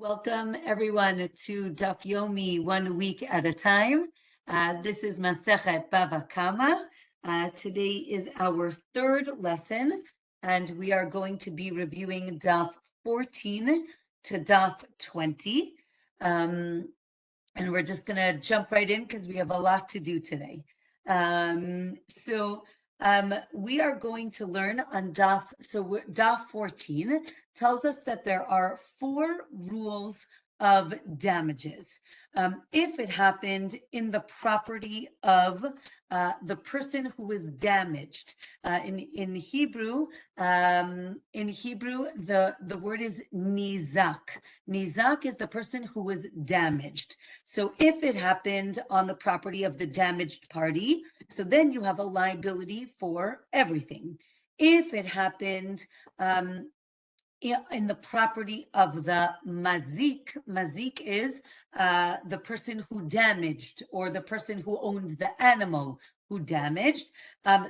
Welcome everyone to Daf Yomi, 1 week at a time. This is Masechet Bava Kamma. Today is our third lesson, and we are going to be reviewing Daf 14 to Daf 20. And we're just going to jump right in because we have a lot to do today. We are going to learn on Daf 14 tells us that there are 4 rules of damages. If it happened in the property of the person who was damaged, in Hebrew, the word is nizak. Nizak is the person who was damaged. So if it happened on the property of the damaged party, so then you have a liability for everything. If it happened in the property of the mazik is the person who damaged, or the person who owns the animal who damaged,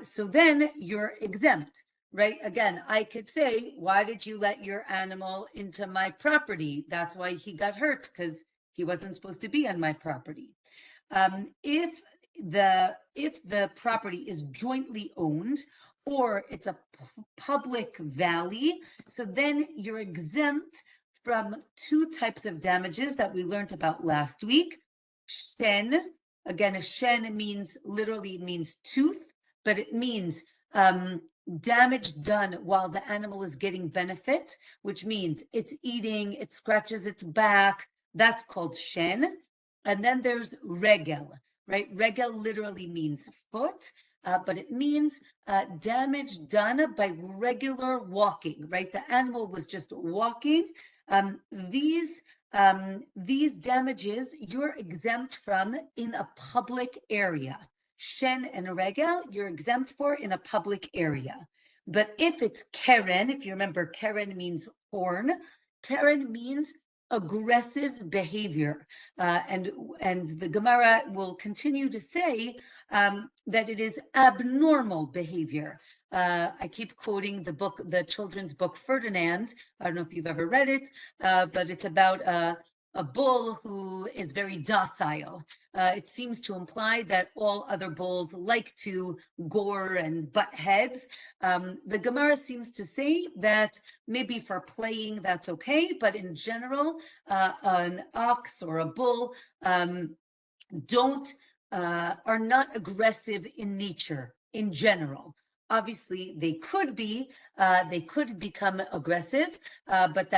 so then you're exempt. Right? Again, I could say, why did you let your animal into my property? That's why he got hurt, because he wasn't supposed to be on my property. If the property is jointly owned, or it's a public valley, so then you're exempt from 2 types of damages that we learned about last week. Shen, again, a shen literally means tooth, but it means damage done while the animal is getting benefit, which means it's eating, it scratches its back. That's called shen. And then there's regel, right? Regel literally means foot, but it means damage done by regular walking, right? The animal was just walking. These damages you're exempt from in a public area. Shen and regel, you're exempt for in a public area. But if it's keren, if you remember, keren means horn. Keren means aggressive behavior, and the Gemara will continue to say that it is abnormal behavior. I keep quoting the children's book Ferdinand. I don't know if you've ever read it, but it's about a bull who is very docile. It seems to imply that all other bulls like to gore and butt heads. The Gemara seems to say that maybe for playing that's okay, but in general, an ox or a bull are not aggressive in nature in general. Obviously, they could become aggressive, but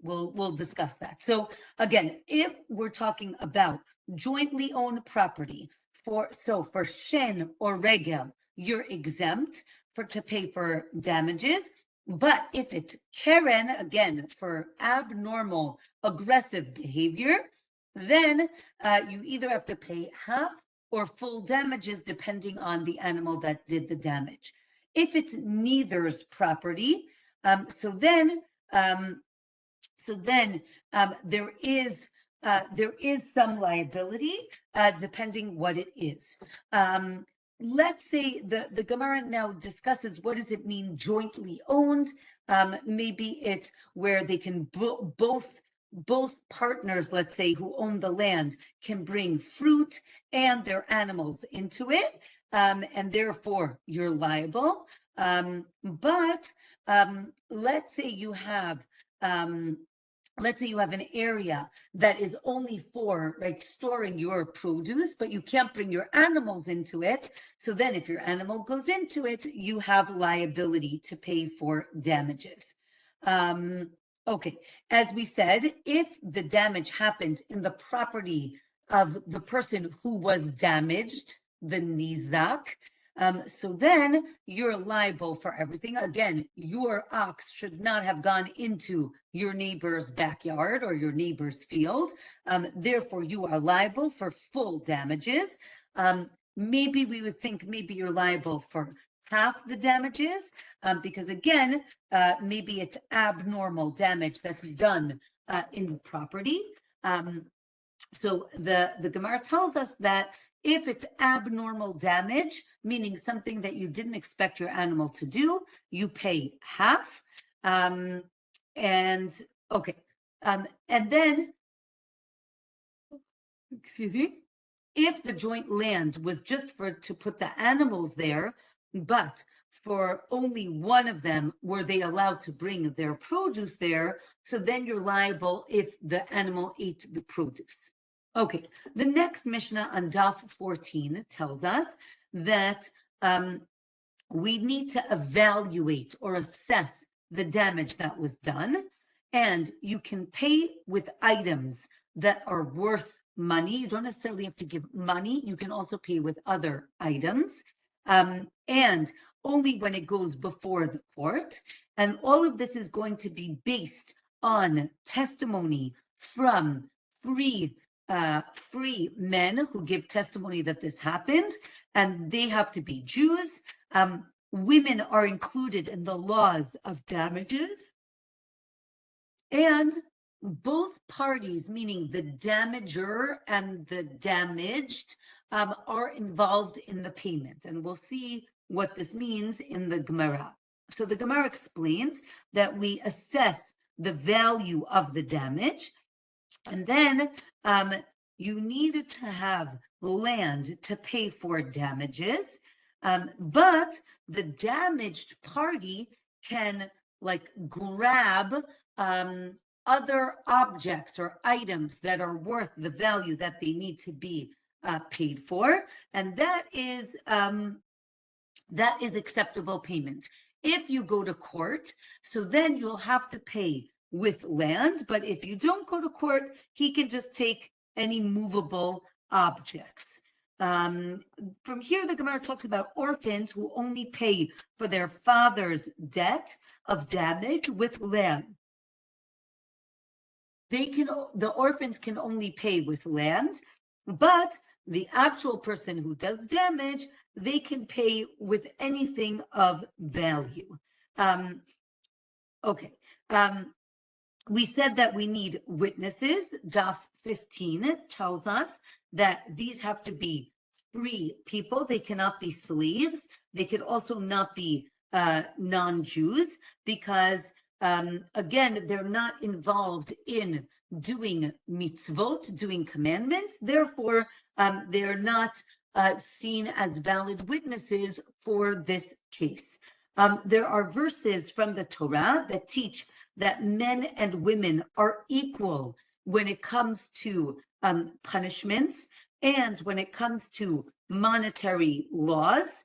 we'll discuss that. So again, if we're talking about jointly owned property, for Shen or Regel, you're exempt to pay for damages. But if it's keren, again, for abnormal aggressive behavior, then you either have to pay half or full damages depending on the animal that did the damage. If it's neither's property, so then there is some liability depending what it is. Let's say the Gemara now discusses what does it mean jointly owned. Maybe it's where they can both partners, let's say, who own the land can bring fruit and their animals into it, and therefore you're liable. But let's say you have an area that is only for storing your produce, but you can't bring your animals into it. So then if your animal goes into it, you have liability to pay for damages. Okay, as we said, if the damage happened in the property of the person who was damaged, the nizak, so then you're liable for everything. Again, your ox should not have gone into your neighbor's backyard or your neighbor's field. Therefore, you are liable for full damages. Maybe we would think maybe you're liable for half the damages, because again, maybe it's abnormal damage that's done in the property. So the Gemara tells us that if it's abnormal damage, meaning something that you didn't expect your animal to do, you pay half. And okay, And then, excuse me, if the joint land was just to put the animals there, but for only one of them were they allowed to bring their produce there, so then you're liable if the animal ate the produce. Okay, the next Mishnah on Daf 14 tells us that we need to evaluate or assess the damage that was done, and you can pay with items that are worth money. You don't necessarily have to give money. You can also pay with other items, and only when it goes before the court. And all of this is going to be based on testimony from free men who give testimony that this happened, and they have to be Jews. Women are included in the laws of damages, and both parties, meaning the damager and the damaged, are involved in the payment. And we'll see what this means in the Gemara. So the Gemara explains that we assess the value of the damage, and then you need to have land to pay for damages, but the damaged party can grab other objects or items that are worth the value that they need to be paid for, and that is acceptable payment. If you go to court, so then you'll have to pay with land, but if you don't go to court, he can just take any movable objects. From here, the Gemara talks about orphans who only pay for their father's debt of damage with land. The orphans can only pay with land, but the actual person who does damage, they can pay with anything of value. Okay. We said that we need witnesses. Daf 15 tells us that these have to be free people. They cannot be slaves. They could also not be non-Jews, because again, they're not involved in doing mitzvot, doing commandments. Therefore, they're not seen as valid witnesses for this case. There are verses from the Torah that teach that men and women are equal when it comes to punishments and when it comes to monetary laws.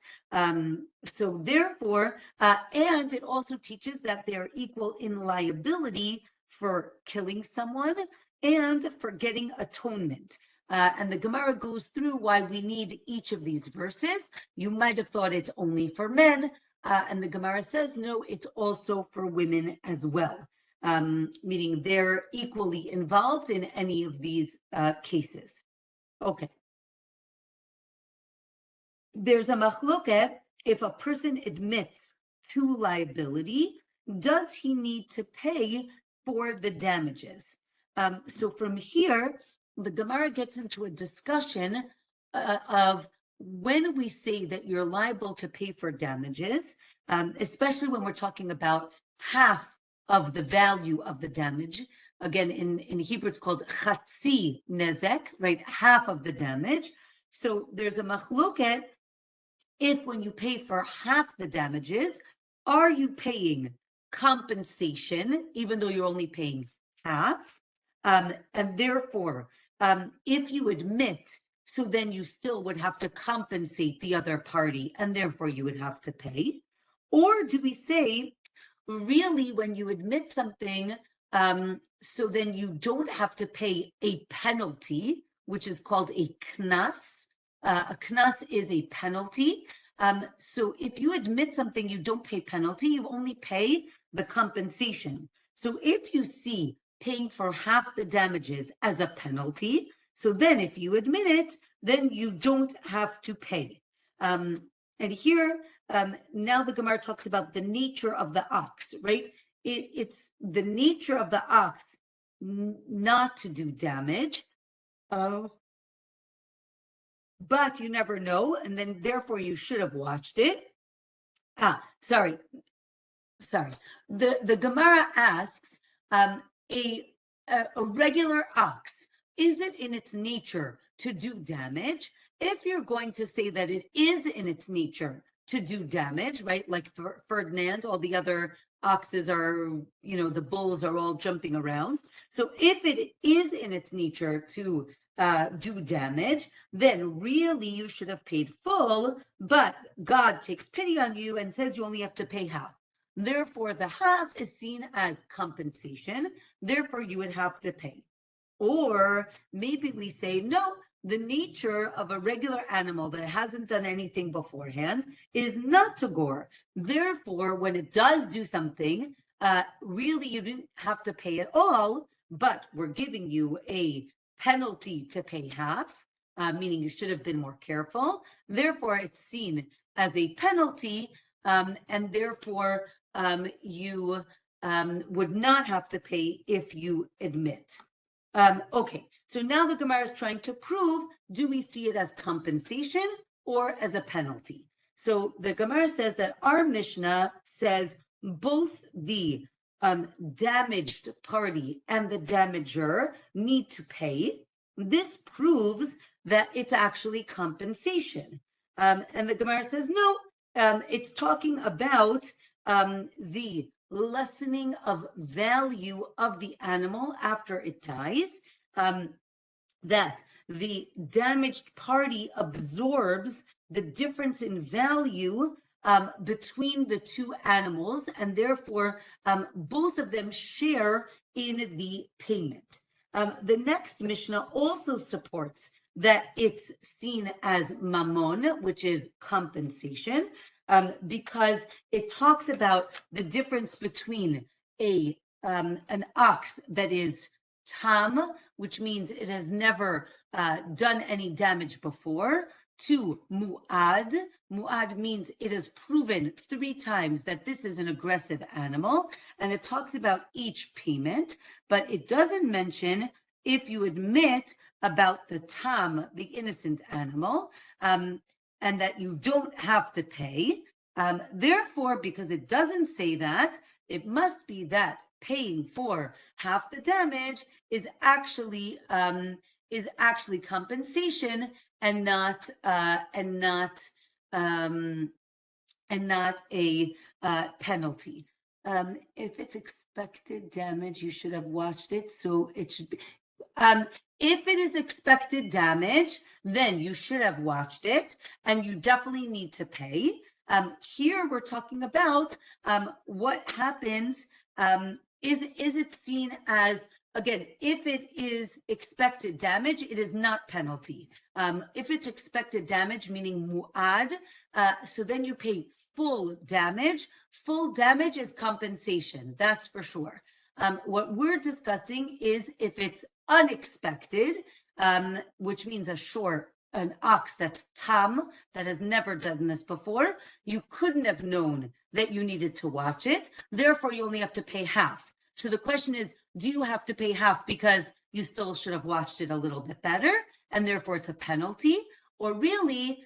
So therefore, and it also teaches that they're equal in liability for killing someone and for getting atonement. And the Gemara goes through why we need each of these verses. You might have thought it's only for men, and the Gemara says, no, it's also for women as well, meaning they're equally involved in any of these cases. Okay. There's a machloket. If a person admits to liability, does he need to pay for the damages? So from here, the Gemara gets into a discussion of when we say that you're liable to pay for damages, especially when we're talking about half of the value of the damage. Again, in Hebrew, it's called chatzi nezek, right? Half of the damage. So there's a machloket. If when you pay for half the damages, are you paying compensation, even though you're only paying half? And therefore, if you admit, so then you still would have to compensate the other party, and therefore you would have to pay. Or do we say, really, when you admit something, so then you don't have to pay a penalty, which is called a knas. A knas is a penalty. So if you admit something, you don't pay penalty, you only pay the compensation. So if you see paying for half the damages as a penalty, so then if you admit it, then you don't have to pay. And here, now the Gemara talks about the nature of the ox, right? It's the nature of the ox not to do damage. But you never know, and then therefore you should have watched it. Sorry. The Gemara asks, a a regular ox, is it in its nature to do damage? If you're going to say that it is in its nature to do damage, right? Like Ferdinand, all the other oxes are, the bulls are all jumping around. So if it is in its nature to do damage, then really you should have paid full, but God takes pity on you and says you only have to pay half. Therefore, the half is seen as compensation. Therefore, you would have to pay. Or maybe we say, no, the nature of a regular animal that hasn't done anything beforehand is not to gore. Therefore, when it does do something, really you didn't have to pay at all, but we're giving you a penalty to pay half, meaning you should have been more careful. Therefore, it's seen as a penalty, and therefore you would not have to pay if you admit. Okay, so now the Gemara is trying to prove, do we see it as compensation or as a penalty? So the Gemara says that our Mishnah says both the damaged party and the damager need to pay. This proves that it's actually compensation. And the Gemara says, no, it's talking about the lessening of value of the animal after it dies, that the damaged party absorbs the difference in value between the two animals, and therefore both of them share in the payment. The next Mishnah also supports that it's seen as mammon, which is compensation, because it talks about the difference between an ox that is tam, which means it has never done any damage before, to muad. Muad means it has proven 3 times that this is an aggressive animal, and it talks about each payment, but it doesn't mention if you admit about the tam, the innocent animal, and that you don't have to pay. Therefore, because it doesn't say that, it must be that paying for half the damage is actually compensation and not a penalty. If it's expected damage, you should have watched it. So it should be. If it is expected damage, then you should have watched it, and you definitely need to pay. Here we're talking about what happens. Is it seen as, again, if it is expected damage, it is not penalty. If it's expected damage, meaning muad, so then you pay full damage. Full damage is compensation, that's for sure. What we're discussing is if it's unexpected, which means an ox that's tam, that has never done this before, you couldn't have known that you needed to watch it. Therefore, you only have to pay half. So the question is, do you have to pay half because you still should have watched it a little bit better, and therefore it's a penalty? Or really,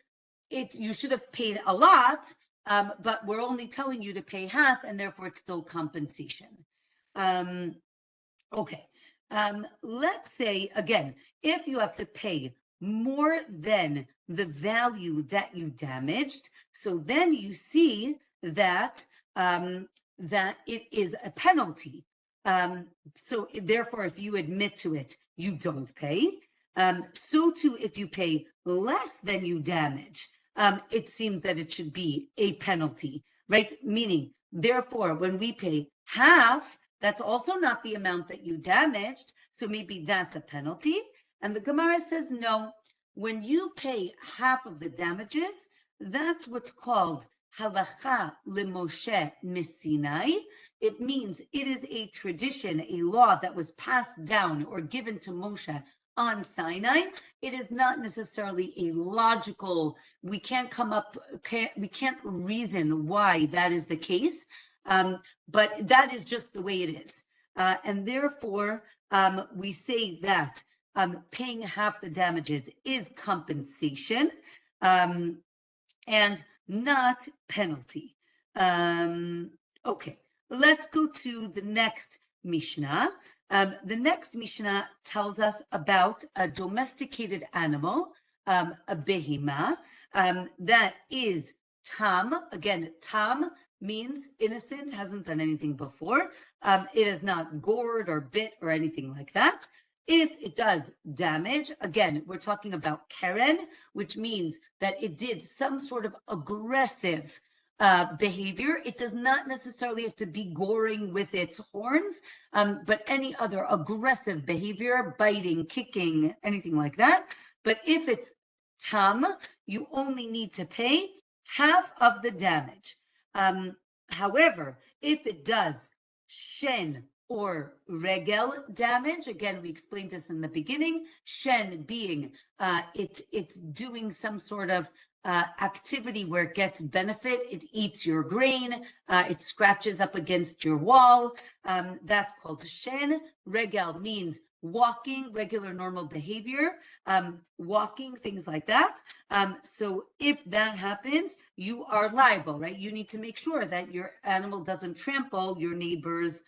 you should have paid a lot, but we're only telling you to pay half, and therefore it's still compensation. Okay. Let's say, again, if you have to pay more than the value that you damaged, so then you see that that it is a penalty. So therefore, if you admit to it, you don't pay. So too, if you pay less than you damage, it seems that it should be a penalty, right? Meaning, therefore, when we pay half, that's also not the amount that you damaged, so maybe that's a penalty. And the Gemara says, no, when you pay half of the damages, that's what's called halacha lemoshe misinai. It means it is a tradition, a law that was passed down or given to Moshe on Sinai. It is not necessarily a logical, we can't reason why that is the case. But that is just the way it is. And therefore, we say that paying half the damages is compensation and not penalty. Okay, let's go to the next Mishnah. The next Mishnah tells us about a domesticated animal, a behima, that is tam. Again, tam means innocent, hasn't done anything before. It is not gored or bit or anything like that. If it does damage, again, we're talking about keren, which means that it did some sort of aggressive behavior. It does not necessarily have to be goring with its horns, but any other aggressive behavior, biting, kicking, anything like that. But if it's tam, you only need to pay half of the damage. However, if it does Shen or Regel damage, again, we explained this in the beginning, Shen being it's doing some sort of activity where it gets benefit, it eats your grain, it scratches up against your wall, that's called Shen. Regel means walking, regular normal behavior, walking, things like that. So if that happens, you are liable, right? You need to make sure that your animal doesn't trample your neighbor's,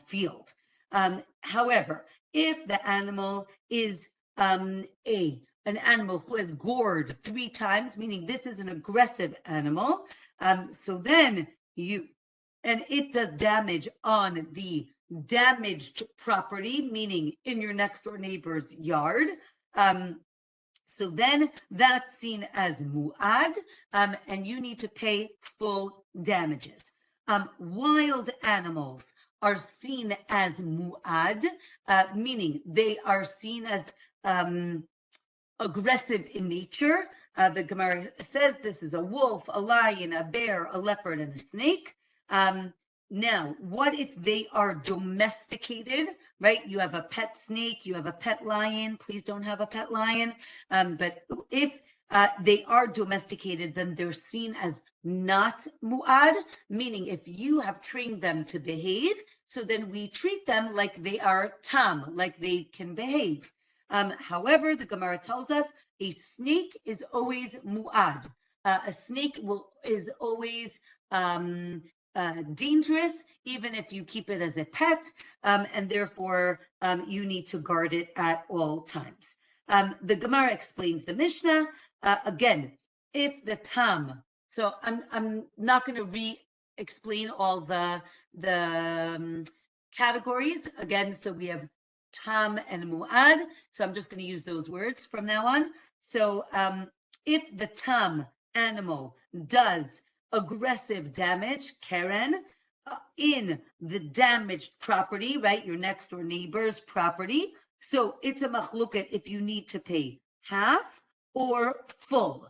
field. However, if the animal is an animal who has gored 3 times, meaning this is an aggressive animal, so then and it does damage on the damaged property, meaning in your next door neighbor's yard. So then that's seen as muad, and you need to pay full damages. Wild animals are seen as muad, meaning they are seen as aggressive in nature. The Gemara says this is a wolf, a lion, a bear, a leopard, and a snake. Now, what if they are domesticated, right? You have a pet snake, you have a pet lion. Please don't have a pet lion. But if they are domesticated, then they're seen as not muad, meaning if you have trained them to behave, so then we treat them like they are tam, like they can behave. However, the Gemara tells us a snake is always muad. A snake is always dangerous, even if you keep it as a pet, and therefore you need to guard it at all times. The Gemara explains the Mishnah again. If the tam, so I'm not going to re-explain all the categories again. So we have tam and muad. So I'm just going to use those words from now on. So if the tam animal does aggressive damage, keren, in the damaged property, right? Your next door neighbor's property. So it's a machluket if you need to pay half or full.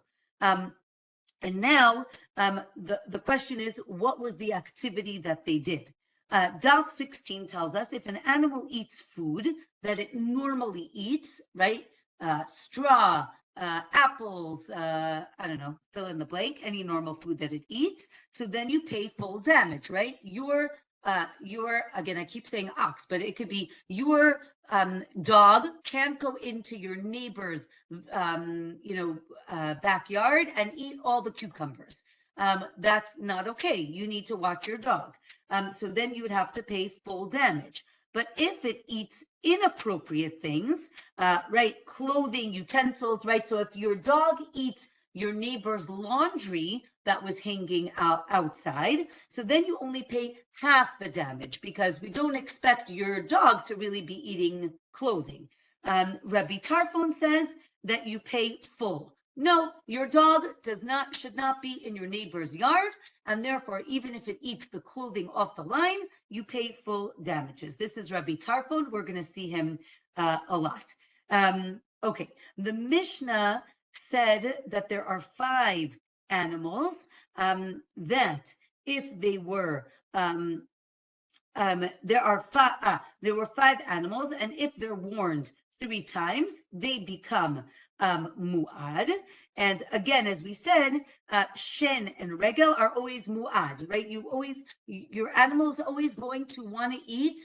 And now the question is, what was the activity that they did? Daf 16 tells us if an animal eats food that it normally eats, right? Straw, apples, I don't know, fill in the blank, any normal food that it eats. So then you pay full damage, right? Your again, I keep saying ox, but it could be your dog can't go into your neighbor's, backyard and eat all the cucumbers. That's not okay. You need to watch your dog. So then you would have to pay full damage. But if it eats inappropriate things, right, clothing, utensils, right? So if your dog eats your neighbor's laundry that was hanging outside, so then you only pay half the damage because we don't expect your dog to really be eating clothing. Rabbi Tarfon says that you pay full. No, your dog should not be in your neighbor's yard, and therefore, even if it eats the clothing off the line, you pay full damages. This is Rabbi Tarfon. We're going to see him a lot. Okay, the Mishnah said that there are 5 animals that if they were there were 5 animals, and if they're warned 3 times, they become muad. And again, as we said, Shen and Regel are always muad, right? Your animal is always going to want to eat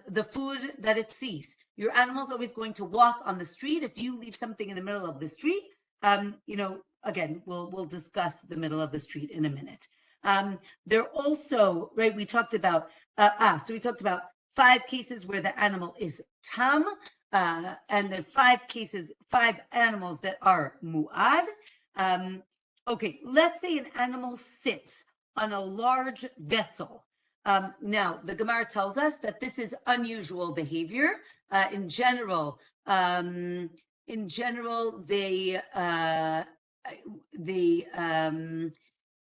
the food that it sees. Your animal is always going to walk on the street. If you leave something in the middle of the street, again, we'll discuss the middle of the street in a minute. They're also, right, we talked about 5 cases where the animal is tam, and then 5 animals that are muad. Okay, let's say an animal sits on a large vessel. Now, the Gemara tells us that this is unusual behavior. In general, they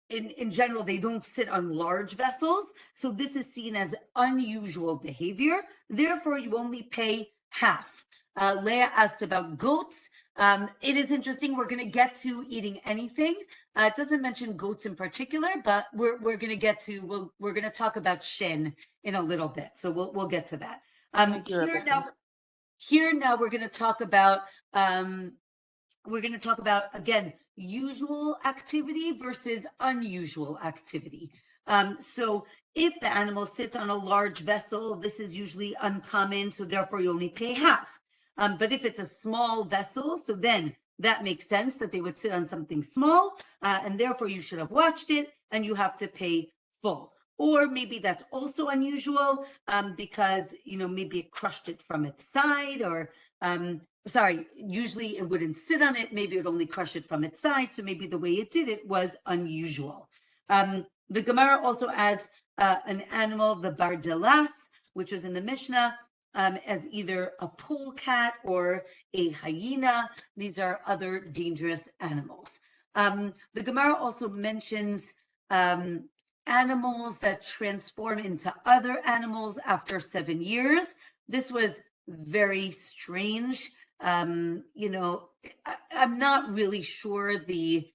in general, they don't sit on large vessels. So this is seen as unusual behavior. Therefore, you only pay half. Leah asked about goats. It is interesting. We're going to get to eating anything. It doesn't mention goats in particular, but we're going to get to, we're going to talk about Shen in a little bit. So we'll get to that. Here now we're going to talk about again, usual activity versus unusual activity. So if the animal sits on a large vessel, this is usually uncommon, so therefore you only pay half. But if it's a small vessel, so then that makes sense that they would sit on something small, and therefore you should have watched it and you have to pay full. Or maybe that's also unusual because, maybe it crushed it from its side, or usually it wouldn't sit on it. Maybe it would only crush it from its side. So maybe the way it did it was unusual. The Gemara also adds an animal, the bardelas, which was in the Mishnah, as either a polecat or a hyena. These are other dangerous animals. The Gemara also mentions animals that transform into other animals after 7 years. This was very strange. I'm not really sure the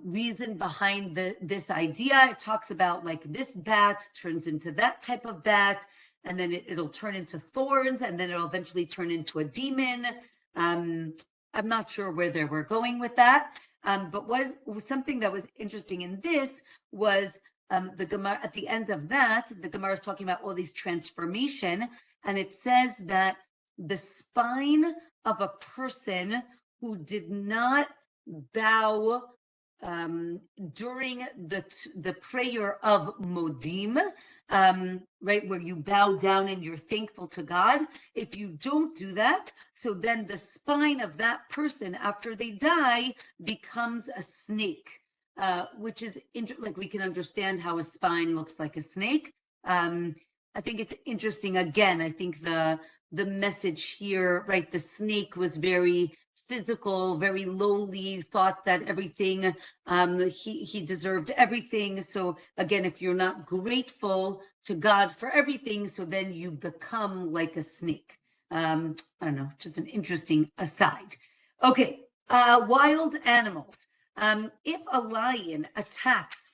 reason behind this idea. It talks about like this bat turns into that type of bat, and then it'll turn into thorns, and then it'll eventually turn into a demon. I'm not sure where they were going with that. But was something that was interesting in this was the Gemara at the end of that, the Gemara is talking about all these transformation, and it says that the spine of a person who did not bow during the prayer of Modim, right, where you bow down and you're thankful to God. If you don't do that, so then the spine of that person after they die becomes a snake, which is like we can understand how a spine looks like a snake. I think it's interesting. Again, I think the message here, right? The snake was very physical, very lowly, thought that everything, he deserved everything. So again, if you're not grateful to God for everything, so then you become like a snake. I don't know, just an interesting aside. Okay, wild animals. If a lion attacks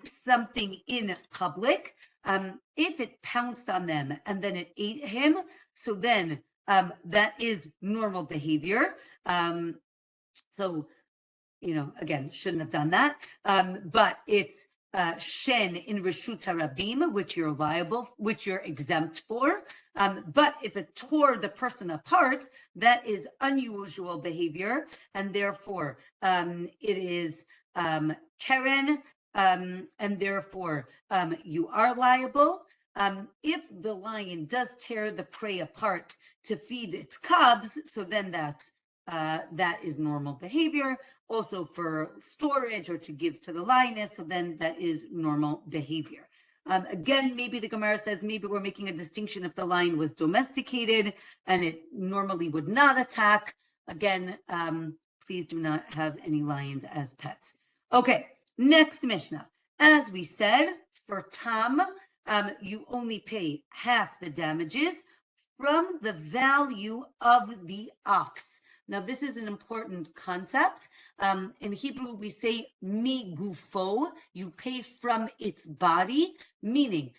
something in public, if it pounced on them and then it ate him, so then that is normal behavior. So, again, shouldn't have done that. But it's Shen in Reshut Harabim, which you're liable, which you're exempt for. But if it tore the person apart, that is unusual behavior, and therefore it is Karen, and therefore you are liable. If the lion does tear the prey apart to feed its cubs, so then that is normal behavior. Also for storage or to give to the lioness, so then that is normal behavior. Again, maybe the Gemara says maybe we're making a distinction if the lion was domesticated and it normally would not attack. Again, please do not have any lions as pets. Okay, next Mishnah. As we said, for Tam, you only pay half the damages from the value of the ox. Now, this is an important concept. In Hebrew, we say mi gufo, you pay from its body, meaning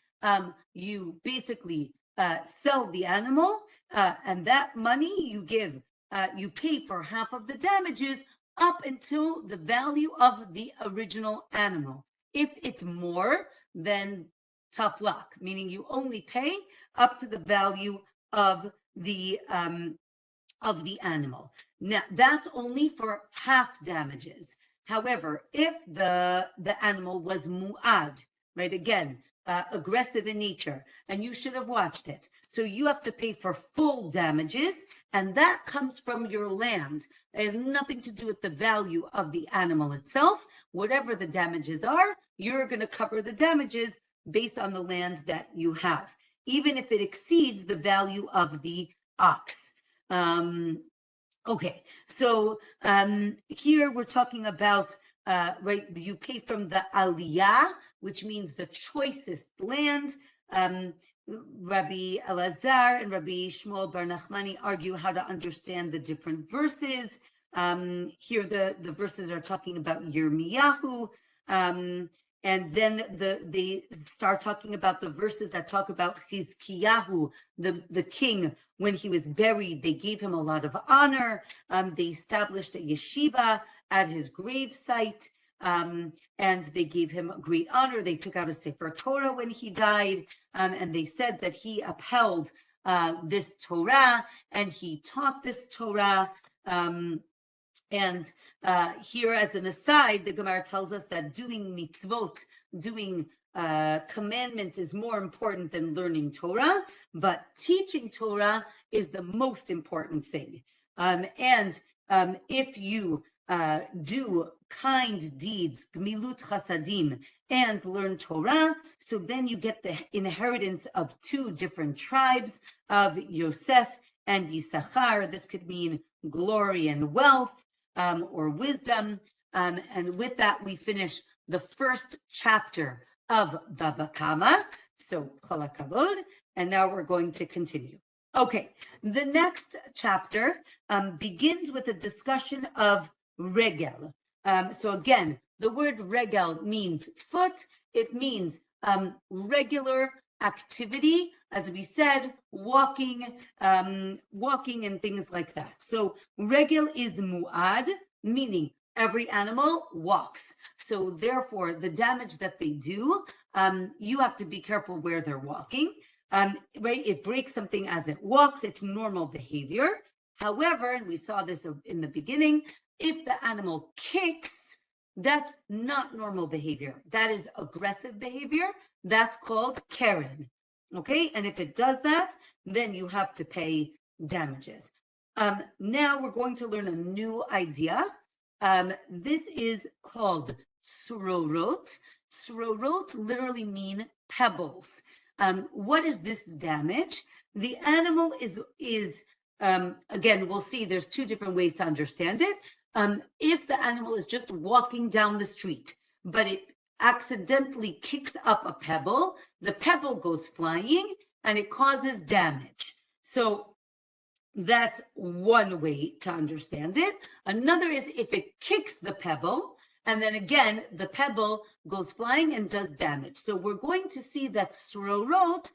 you basically sell the animal, and that money you give, you pay for half of the damages up until the value of the original animal. If it's more, then tough luck, meaning you only pay up to the value of the animal. Now, that's only for half damages. However, if the animal was muad, right, again, aggressive in nature, and you should have watched it. So you have to pay for full damages, and that comes from your land. It has nothing to do with the value of the animal itself. Whatever the damages are, you're going to cover the damages based on the land that you have, even if it exceeds the value of the ox. Okay, so here we're talking about, right, you pay from the aliyah, which means the choicest land. Rabbi Elazar and Rabbi Shmuel Bar Nachmani argue how to understand the different verses. Here the verses are talking about Yirmiyahu, and then they start talking about the verses that talk about Chizkiyahu, the king. When he was buried, they gave him a lot of honor. They established a yeshiva at his grave site, and they gave him great honor. They took out a Sefer Torah when he died, and they said that he upheld this Torah, and he taught this Torah. And here, as an aside, the Gemara tells us that doing mitzvot, doing commandments is more important than learning Torah, but teaching Torah is the most important thing. And if you do kind deeds, gmilut chasadim, and learn Torah, so then you get the inheritance of two different tribes of Yosef and Yisachar. This could mean glory and wealth, or wisdom. And with that, we finish the first chapter of Bava Kamma. So, kol hakavod. And now we're going to continue. Okay, the next chapter begins with a discussion of Regel. So again, the word Regel means foot. It means regular activity, as we said, walking and things like that. So Regel is Muad, meaning every animal walks. So therefore, the damage that they do, you have to be careful where they're walking. Right? It breaks something as it walks. It's normal behavior. However, and we saw this in the beginning, if the animal kicks, that's not normal behavior. That is aggressive behavior. That's called Karen. Okay, and if it does that, then you have to pay damages. Now we're going to learn a new idea. This is called srorot. Srorot literally mean pebbles. What is this damage? The animal is again, we'll see there's two different ways to understand it. If the animal is just walking down the street, but it accidentally kicks up a pebble, the pebble goes flying and it causes damage. So that's one way to understand it. Another is if it kicks the pebble, and then again, the pebble goes flying and does damage. So we're going to see that srorot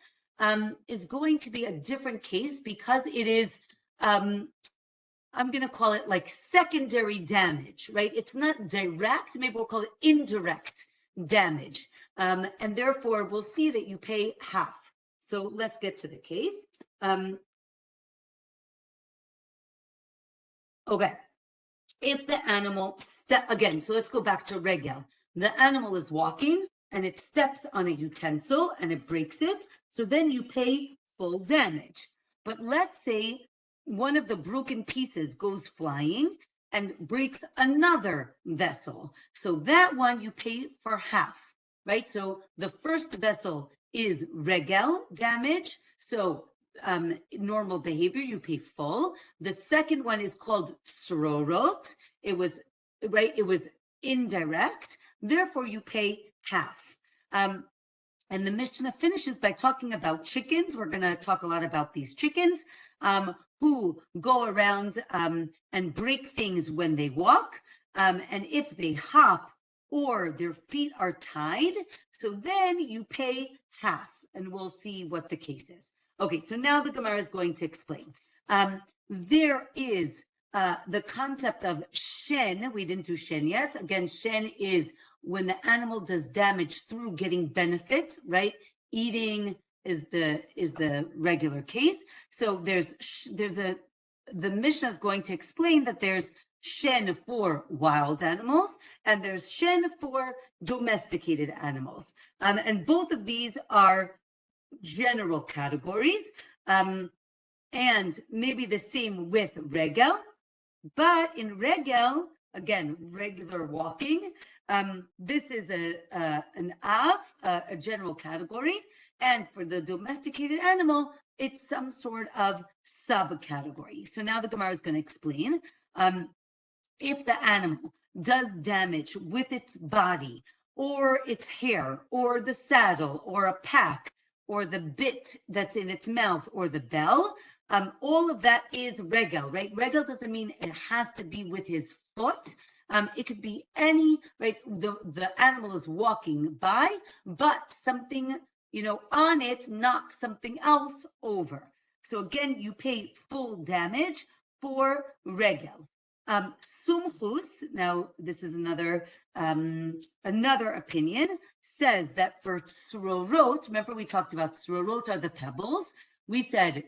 is going to be a different case because it is, I'm going to call it like secondary damage, right? It's not direct, maybe we'll call it indirect damage. And therefore, we'll see that you pay half. So let's get to the case. Okay. If the animal, again, so let's go back to Regel. The animal is walking and it steps on a utensil and it breaks it. So then you pay full damage. But let's say one of the broken pieces goes flying and breaks another vessel. So that one you pay for half, right? So the first vessel is Regel damage. So normal behavior, you pay full. The second one is called srorot. It was, right, it was indirect. Therefore, you pay half. And the Mishnah finishes by talking about chickens. We're going to talk a lot about these chickens who go around and break things when they walk. And if they hop or their feet are tied, so then you pay half. And we'll see what the case is. Okay, so now the Gemara is going to explain. There is the concept of Shen. We didn't do Shen yet. Again, Shen is when the animal does damage through getting benefit, right? Eating is the regular case. So the Mishnah is going to explain that there's Shen for wild animals, and there's Shen for domesticated animals. And both of these are general categories. And maybe the same with Regel. But in Regel, again, regular walking, this is an av, a general category. And for the domesticated animal, it's some sort of subcategory. So now the Gemara is going to explain. If the animal does damage with its body or its hair or the saddle or a pack or the bit that's in its mouth or the bell, all of that is regel, right? Regel doesn't mean it has to be with his foot. It could be any, right? The animal is walking by, but something, on it knocks something else over. So again, you pay full damage for regel. Sumchus, now this is another opinion, says that for tzrorot, remember we talked about tzrorot are the pebbles. We said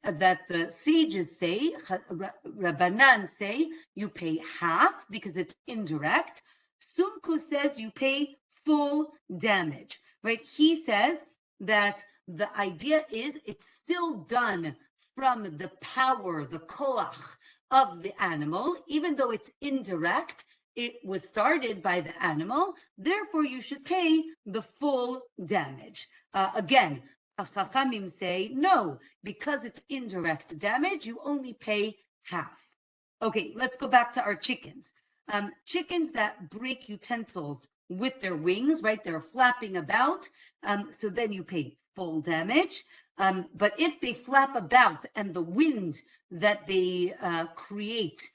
that the sages say, Rabbanan say, you pay half because it's indirect. Sumchus says you pay full damage, right? He says that the idea is it's still done from the power, the koach of the animal, even though it's indirect, it was started by the animal, therefore you should pay the full damage. Again, Chachamim say, no, because it's indirect damage, you only pay half. Okay, let's go back to our chickens. Chickens that break utensils with their wings, right? They're flapping about, so then you pay full damage. But if they flap about and the wind that they create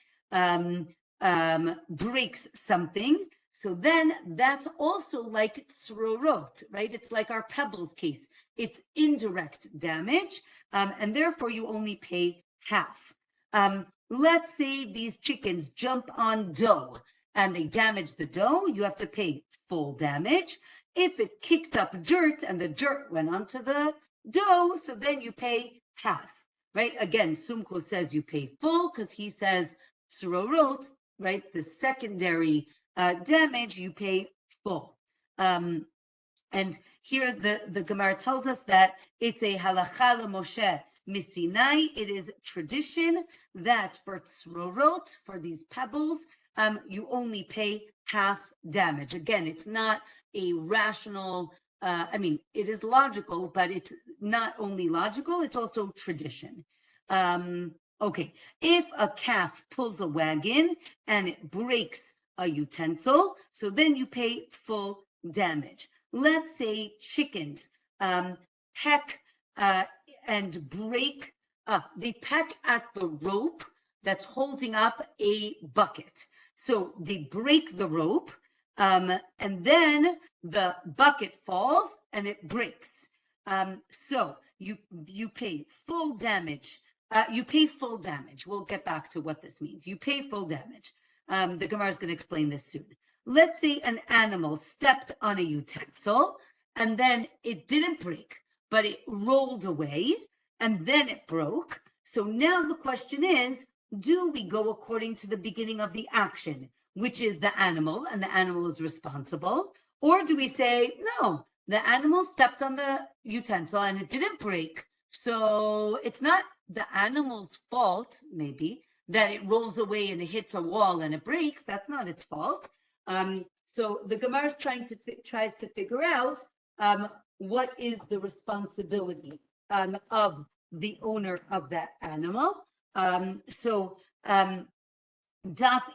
breaks something, so then that's also like tzrorot, right? It's like our pebbles case. It's indirect damage, and therefore you only pay half. Let's say these chickens jump on dough and they damage the dough, you have to pay full damage. If it kicked up dirt and the dirt went onto the dough, so then you pay half, right? Again, Sumko says you pay full because he says tzrorot, right? The secondary damage, you pay full. And here the Gemara tells us that it's a halacha Moshe Misinai. It is tradition that for tzrorot, for these pebbles, you only pay half damage. Again, it's not a rational, it is logical, but it's not only logical, it's also tradition. Okay, if a calf pulls a wagon and it breaks a utensil, so then you pay full damage. Let's say chickens peck and break, they peck at the rope that's holding up a bucket. So they break the rope, and then the bucket falls and it breaks. So you pay full damage. You pay full damage. We'll get back to what this means. You pay full damage. The Gemara is going to explain this soon. Let's say an animal stepped on a utensil and then it didn't break, but it rolled away and then it broke. So now the question is, do we go according to the beginning of the action, which is the animal, and the animal is responsible? Or do we say, no, the animal stepped on the utensil and it didn't break, so it's not the animal's fault, maybe, that it rolls away and it hits a wall and it breaks. That's not its fault. So the Gemara is tries to figure out what is the responsibility of the owner of that animal. Daf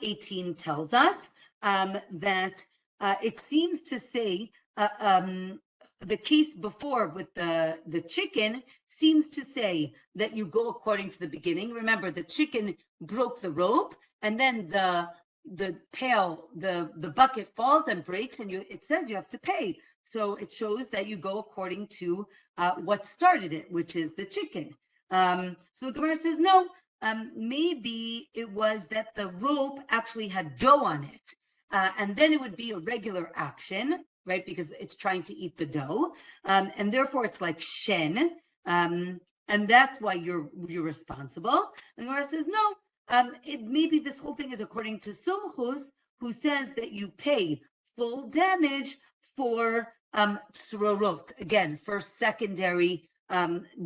18 tells us that it seems to say the case before with the chicken seems to say that you go according to the beginning. Remember, the chicken broke the rope, and then the pail, the bucket falls and breaks, and it says you have to pay. So it shows that you go according to what started it, which is the chicken. So the Gemara says, no, maybe it was that the rope actually had dough on it. And then it would be a regular action, right? Because it's trying to eat the dough. And therefore it's like Shen. And that's why you're responsible. And the Gemara says, no, Maybe this whole thing is according to Sumchus, who says that you pay full damage for tzrorot, again, for secondary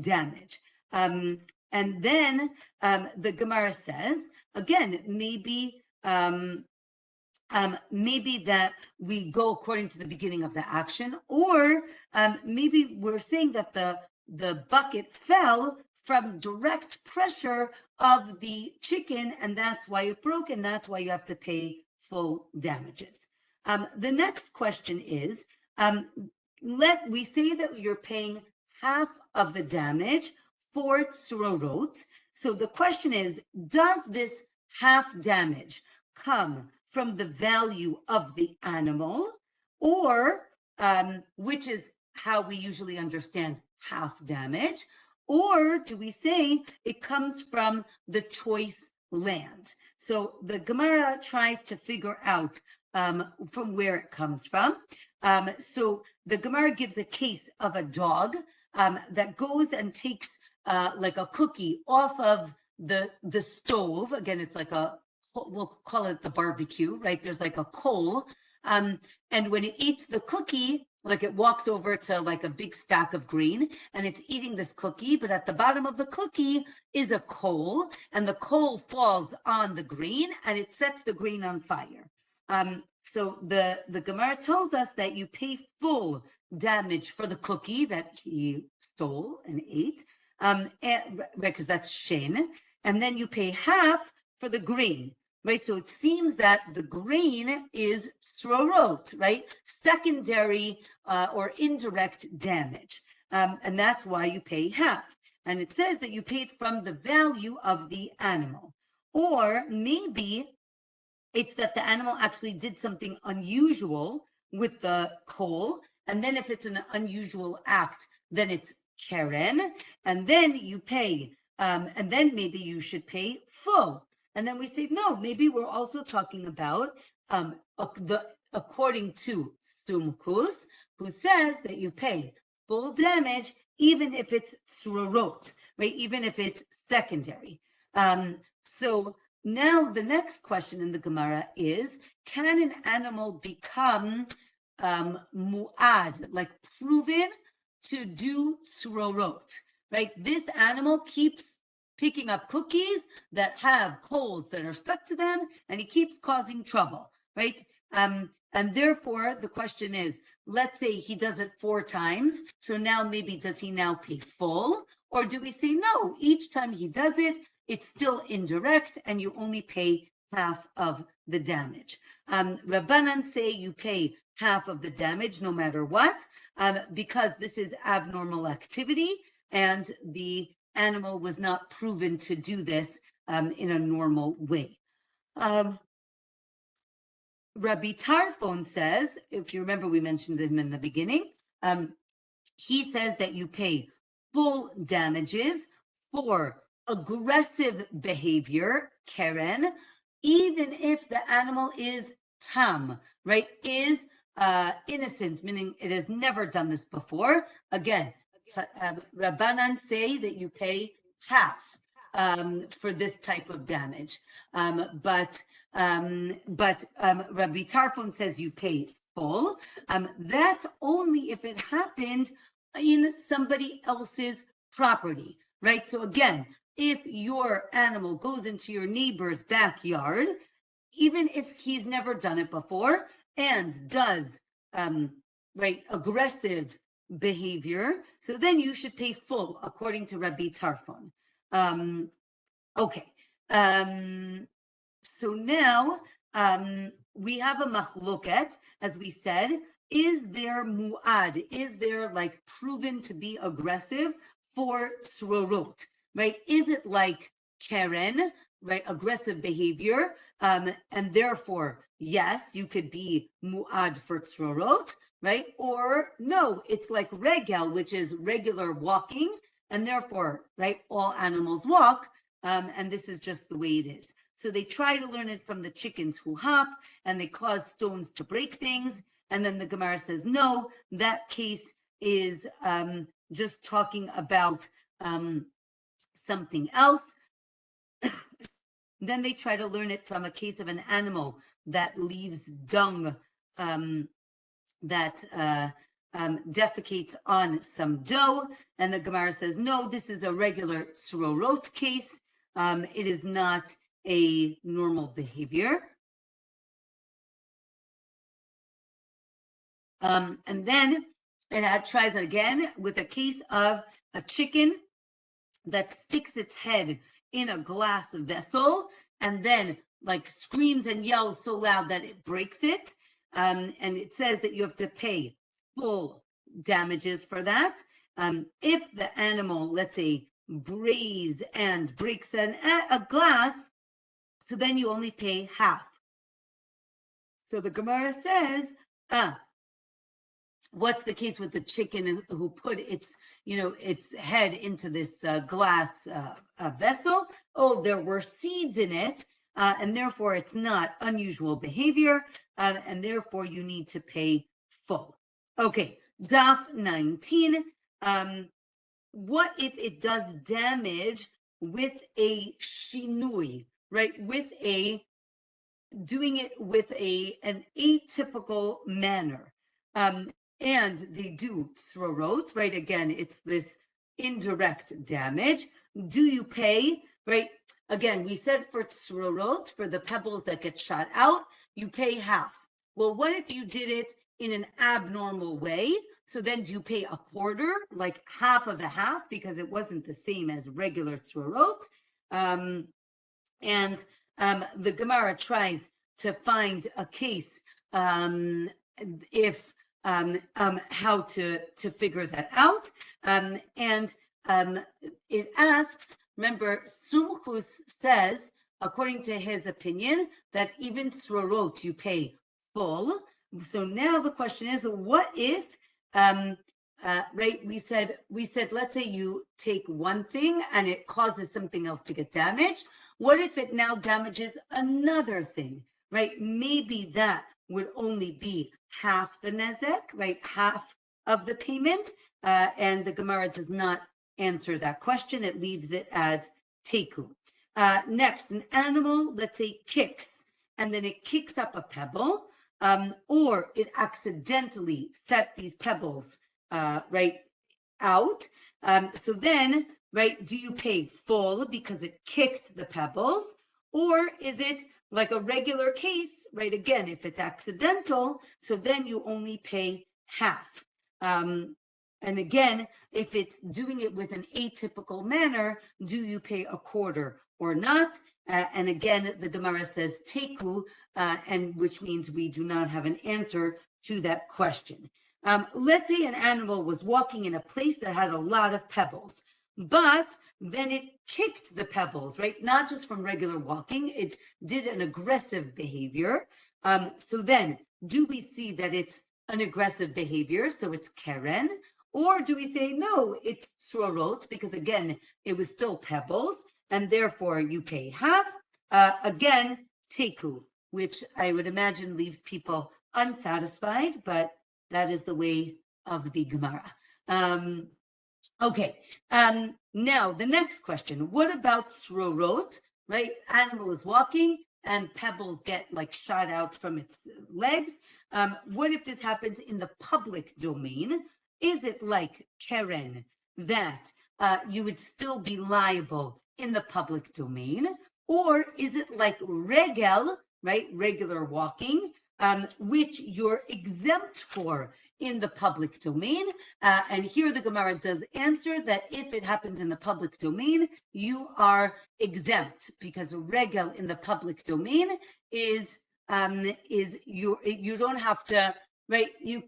damage. And then the Gemara says, again, maybe that we go according to the beginning of the action, or maybe we're saying that the bucket fell from direct pressure of the chicken, and that's why it broke, and that's why you have to pay full damages. The next question is, we say that you're paying half of the damage for tzrorot. So the question is, does this half damage come from the value of the animal, or which is how we usually understand half damage, or do we say it comes from the choice land? So the Gemara tries to figure out from where it comes from. So the Gemara gives a case of a dog that goes and takes like a cookie off of the stove. Again, it's like we'll call it the barbecue, right? There's like a coal. And when it eats the cookie, like it walks over to like a big stack of grain and it's eating this cookie, but at the bottom of the cookie is a coal, and the coal falls on the grain and it sets the grain on fire. So the Gemara tells us that you pay full damage for the cookie that he stole and ate, because that's Shen, and then you pay half for the grain, right? So it seems that the grain is tzrorot, right? Secondary or indirect damage. And that's why you pay half. And it says that you paid from the value of the animal. Or maybe it's that the animal actually did something unusual with the coal. And then if it's an unusual act, then it's Karen. And then you pay, and then maybe you should pay full. And then we say, no, maybe we're also talking about according to Sumkus, who says that you pay full damage even if it's tzrorot, right? Even if it's secondary. So now the next question in the Gemara is, can an animal become muad, like proven to do tzrorot, right? This animal keeps picking up cookies that have coals that are stuck to them, and he keeps causing trouble, right? And therefore, the question is, let's say he does it 4 times. So now maybe does he now pay full? Or do we say, no, each time he does it, it's still indirect and you only pay half of the damage. Rabbanit say you pay half of the damage no matter what, because this is abnormal activity and the animal was not proven to do this in a normal way. Rabbi Tarfon says, if you remember, we mentioned him in the beginning, he says that you pay full damages for aggressive behavior, Karen, even if the animal is tam, right, is innocent, meaning it has never done this before. Again, Rabbanan say that you pay half for this type of damage. But Rabbi Tarfon says you pay full. That's only if it happened in somebody else's property, right? So again, if your animal goes into your neighbor's backyard, even if he's never done it before and does right, aggressive behavior, so then you should pay full according to Rabbi Tarfon. Okay. So now we have a machloket, as we said. Is there muad? Is there like proven to be aggressive for tzrorot, right? Is it like Karen, right? Aggressive behavior, and therefore, yes, you could be muad for tzrorot, right? Or no, it's like Regel, which is regular walking, and therefore, right, all animals walk, and this is just the way it is. So they try to learn it from the chickens who hop, and they cause stones to break things. And then the Gemara says, no, that case is just talking about something else. Then they try to learn it from a case of an animal that leaves dung, that defecates on some dough. And the Gemara says, no, this is a regular tzrorot case. It is not a normal behavior. And then it tries it again with a case of a chicken that sticks its head in a glass vessel and then like screams and yells so loud that it breaks it. And it says that you have to pay full damages for that. If the animal, let's say, brays and breaks a glass, so then you only pay half. So the Gemara says, what's the case with the chicken who put its, its head into this glass vessel? Oh, there were seeds in it, and therefore it's not unusual behavior, and therefore you need to pay full. Okay, Daf 19. What if it does damage with a shinui, right? Doing it with an atypical manner. And they do tzrorot, right? Again, it's this indirect damage. Do you pay, right? Again, we said for tzrorot, for the pebbles that get shot out, you pay half. Well, what if you did it in an abnormal way? So then do you pay a quarter, like half of a half, because it wasn't the same as regular tzrorot? And the Gemara tries to find a case if how to figure that out. And it asks, remember, Sumchus says, according to his opinion, that even tzrorot you pay full. So now the question is, what if, right, we said, let's say you take one thing and it causes something else to get damaged. What if it now damages another thing, right? Maybe that would only be half the nezek, right? Half of the payment. And the Gemara does not answer that question. It leaves it as teku. Next, an animal, let's say, kicks, and then it kicks up a pebble, or it accidentally set these pebbles, right, out. So then, right, do you pay full because it kicked the pebbles? Or is it like a regular case, right? Again, if it's accidental, so then you only pay half. And again, if it's doing it with an atypical manner, do you pay a quarter or not? And again, the Gemara says teku, and which means we do not have an answer to that question. Let's say an animal was walking in a place that had a lot of pebbles, but then it kicked the pebbles, right? Not just from regular walking, it did an aggressive behavior. So then, do we see that it's an aggressive behavior, so it's Keren? Or do we say, no, it's tzrorot, because again, it was still pebbles, and therefore you pay half? Again, teku, which I would imagine leaves people unsatisfied, but that is the way of the Gemara. Okay, now the next question, what about tzrorot, right? Animal is walking and pebbles get like shot out from its legs. What if this happens in the public domain? Is it like Keren that you would still be liable in the public domain? Or is it like Regel, right? Regular walking, which you're exempt for in the public domain. And here the Gemara does answer that if it happens in the public domain, you are exempt, because Regel in the public domain is you don't have to, right? You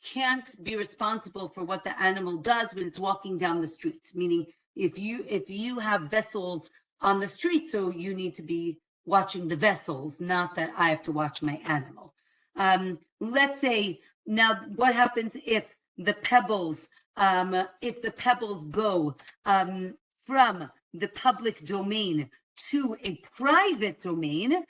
can't be responsible for what the animal does when it's walking down the street. Meaning, if you have vessels on the street, so you need to be watching the vessels, not that I have to watch my animal. Let's say now, what happens if the pebbles go from the public domain to a private domain?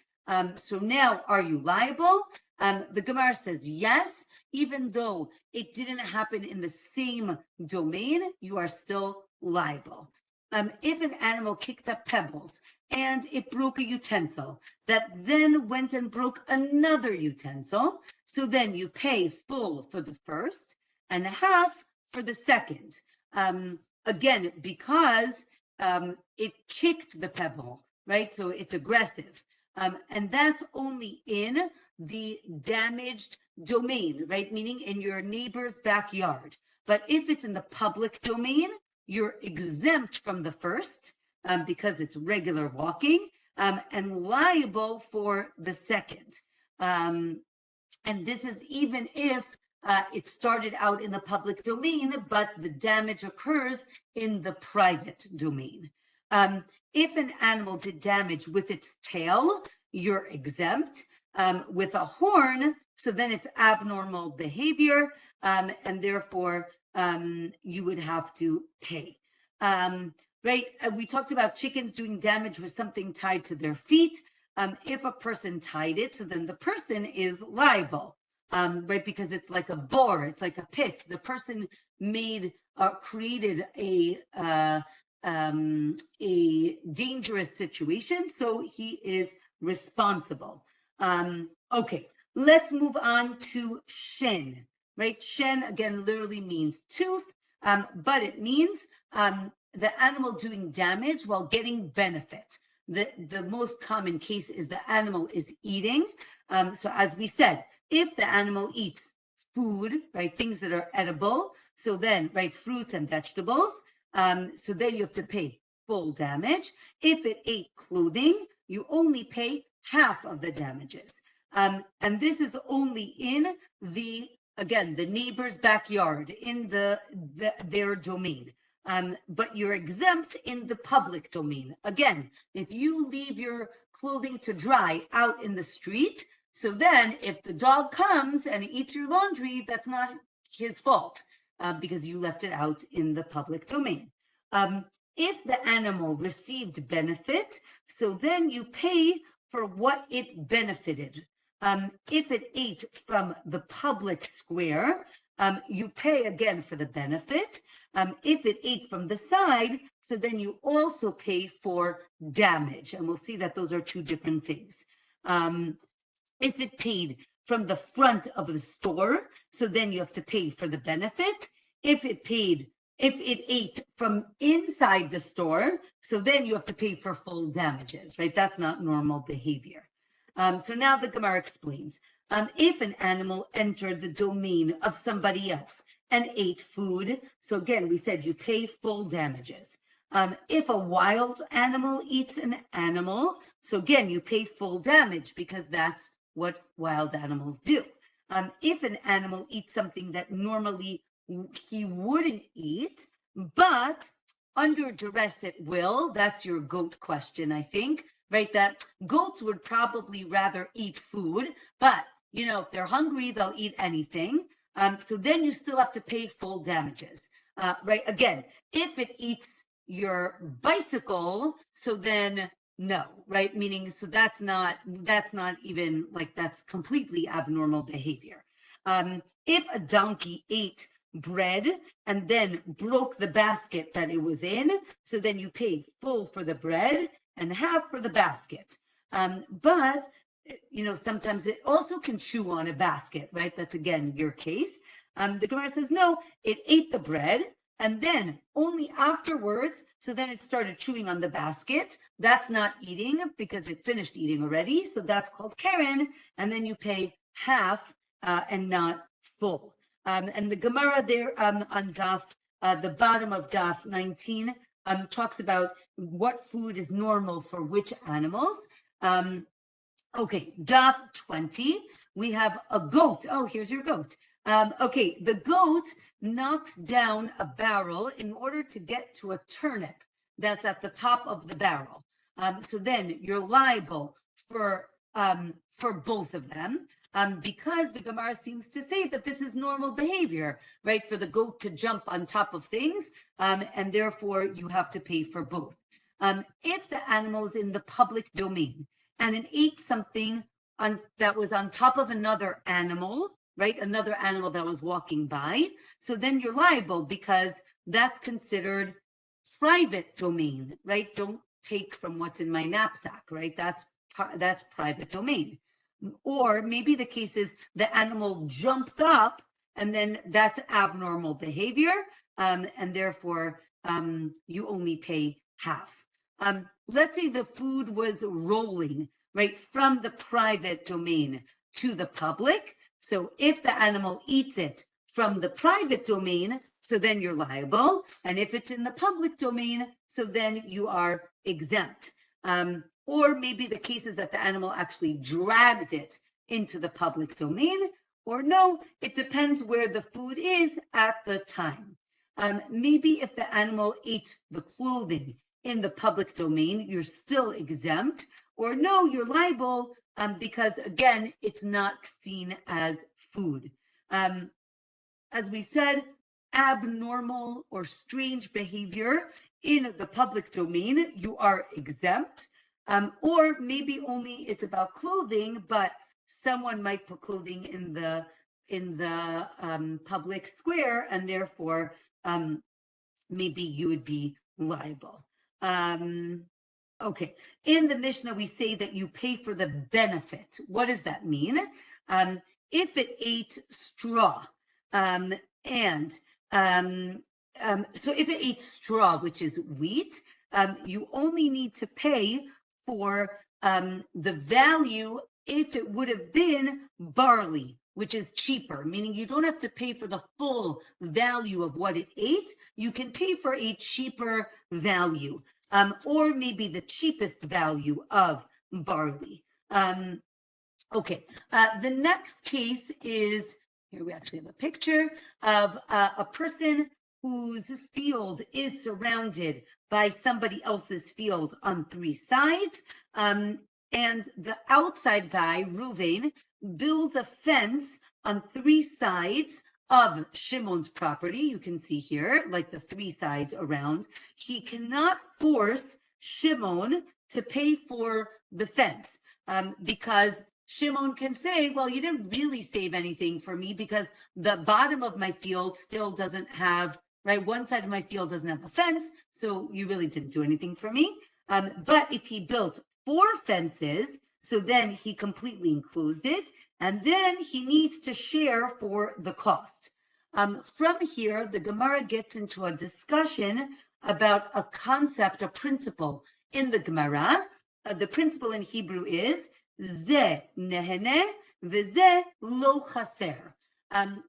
So now, are you liable? The Gemara says yes, even though it didn't happen in the same domain, you are still liable. If an animal kicked up pebbles and it broke a utensil that then went and broke another utensil, so then you pay full for the first and half for the second. Again, because it kicked the pebble, right? So it's aggressive. And that's only in the damaged domain, right? Meaning in your neighbor's backyard. But if it's in the public domain, you're exempt from the first because it's regular walking and liable for the second. And this is even if it started out in the public domain, but the damage occurs in the private domain. If an animal did damage with its tail, you're exempt. With a horn, so then it's abnormal behavior, and therefore you would have to pay. Right? We talked about chickens doing damage with something tied to their feet. If a person tied it, so then the person is liable, right? Because it's like a bore, it's like a pit. The person created a dangerous situation, so he is responsible. Okay, let's move on to Shen, right? Shen again literally means tooth, but it means the animal doing damage while getting benefit. The most common case is the animal is eating. So as we said, if the animal eats food, right, things that are edible, so then, right, fruits and vegetables, so then you have to pay full damage. If it ate clothing, you only pay half of the damages. And this is only in again, the neighbor's backyard, in their domain. But you're exempt in the public domain. Again, if you leave your clothing to dry out in the street, so then if the dog comes and eats your laundry, that's not his fault because you left it out in the public domain. If the animal received benefit, so then you pay for what it benefited. If it ate from the public square, you pay again for the benefit. If it ate from the side, so then you also pay for damage. And we'll see that those are two different things. If it paid from the front of the store, so then you have to pay for the benefit. If it ate from inside the store, so then you have to pay for full damages, right? That's not normal behavior. So now the Gemara explains, if an animal entered the domain of somebody else and ate food, so again, we said you pay full damages. If a wild animal eats an animal, so again, you pay full damage because that's what wild animals do. If an animal eats something that normally he wouldn't eat, but under duress it will, that's your goat question, I think, right? That goats would probably rather eat food, but if they're hungry, they'll eat anything. So then you still have to pay full damages, right? Again, if it eats your bicycle, so then no, right? Meaning, so that's not even like, that's completely abnormal behavior. If a donkey ate bread and then broke the basket that it was in, so then you pay full for the bread and half for the basket. But sometimes it also can chew on a basket, right? That's again your case. The Gemara says, no, it ate the bread and then only afterwards, so then it started chewing on the basket. That's not eating because it finished eating already. So that's called Karen. And then you pay half and not full. And the Gemara there on Daf, the bottom of Daf 19, talks about what food is normal for which animals. Okay, Daf 20, we have a goat. Oh, here's your goat. Okay, the goat knocks down a barrel in order to get to a turnip that's at the top of the barrel. So then you're liable for both of them. Because the Gemara seems to say that this is normal behavior, right? For the goat to jump on top of things, and therefore you have to pay for both. If the animal is in the public domain and it ate something that was on top of another animal, right? Another animal that was walking by, so then you're liable because that's considered private domain, right? Don't take from what's in my knapsack, right? That's private domain. Or maybe the case is the animal jumped up, and then that's abnormal behavior, and therefore you only pay half. Let's say the food was rolling, right, from the private domain to the public. So if the animal eats it from the private domain, so then you're liable. And if it's in the public domain, so then you are exempt. Or maybe the case is that the animal actually dragged it into the public domain, or no, it depends where the food is at the time. Maybe if the animal ate the clothing in the public domain, you're still exempt, or no, you're liable because, again, it's not seen as food. As we said, abnormal or strange behavior in the public domain, you are exempt. Or maybe only it's about clothing, but someone might put clothing in the public square, and therefore maybe you would be liable. Okay, in the Mishnah, we say that you pay for the benefit. What does that mean? If it ate straw, and so if it ate straw, which is wheat, you only need to pay for the value if it would have been barley, which is cheaper, meaning you don't have to pay for the full value of what it ate. You can pay for a cheaper value, or maybe the cheapest value of barley. Okay, the next case is, here we actually have a picture of a person whose field is surrounded by somebody else's field on three sides. And the outside guy, Reuven, builds a fence on three sides of Shimon's property. You can see here, like the three sides around. He cannot force Shimon to pay for the fence because Shimon can say, well, you didn't really save anything for me because the bottom of my field still doesn't have, right? One side of my field doesn't have a fence, so you really didn't do anything for me. But if he built 4 fences, so then he completely enclosed it, and then he needs to share for the cost. From here, the Gemara gets into a discussion about a concept, a principle in the Gemara. The principle in Hebrew is Ze nehene v'ze lo chaser.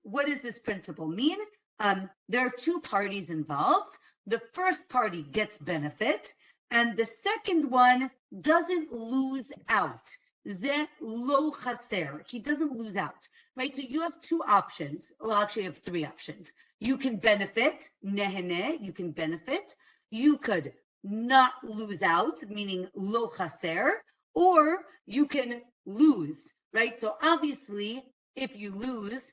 What does this principle mean? There are 2 parties involved. The first party gets benefit, and the second one doesn't lose out. Ze lo chaser. He doesn't lose out, right? So you have 2 options. Well, actually, you have 3 options. You can benefit, nehene, you can benefit. You could not lose out, meaning lo chaser, or you can lose, right? So obviously, if you lose,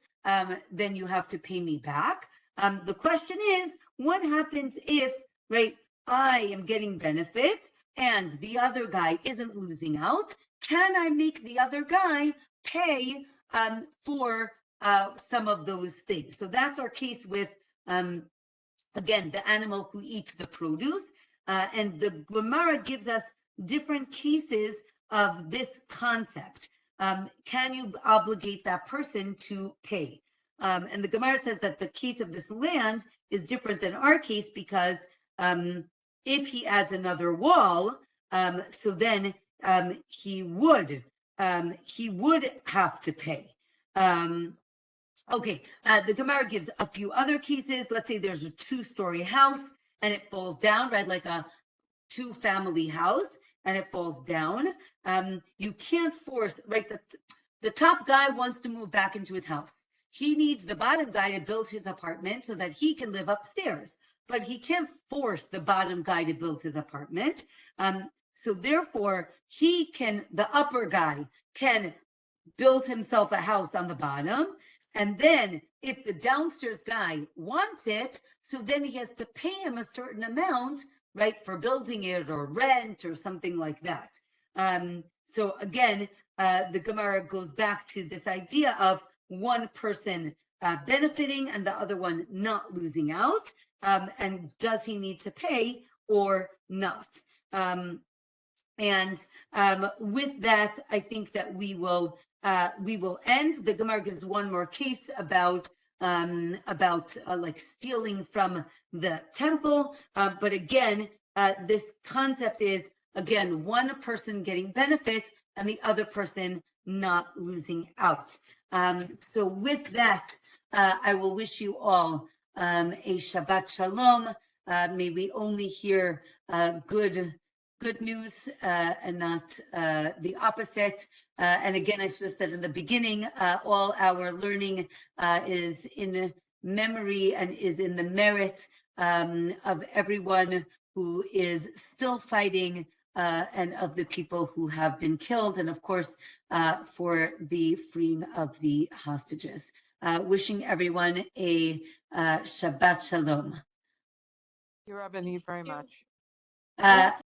then you have to pay me back. The question is, what happens if, right, I am getting benefit and the other guy isn't losing out? Can I make the other guy pay for some of those things? So that's our case with, again, the animal who eats the produce. And the Gemara gives us different cases of this concept. Can you obligate that person to pay? And the Gemara says that the case of this land is different than our case because if he adds another wall, so then he would have to pay. Okay, the Gemara gives a few other cases. Let's say there's a 2-story house and it falls down, right, like a 2-family house, and it falls down. You can't force, right? The top guy wants to move back into his house. He needs the bottom guy to build his apartment so that he can live upstairs, but he can't force the bottom guy to build his apartment. So therefore, the upper guy can build himself a house on the bottom. And then if the downstairs guy wants it, so then he has to pay him a certain amount, right, for building it or rent or something like that. So again, the Gemara goes back to this idea of one person benefiting and the other one not losing out. and does he need to pay or not? And with that, I think that we will end. The Gemara gives one more case about like stealing from the temple. But again, this concept is again one person getting benefits and the other person not losing out. So with that, I will wish you all a Shabbat Shalom. May we only hear good news and not the opposite. And again, I should have said in the beginning, all our learning is in memory and is in the merit of everyone who is still fighting and of the people who have been killed, and of course, for the freeing of the hostages. Wishing everyone a Shabbat Shalom. Thank you, Rabbanit, very much.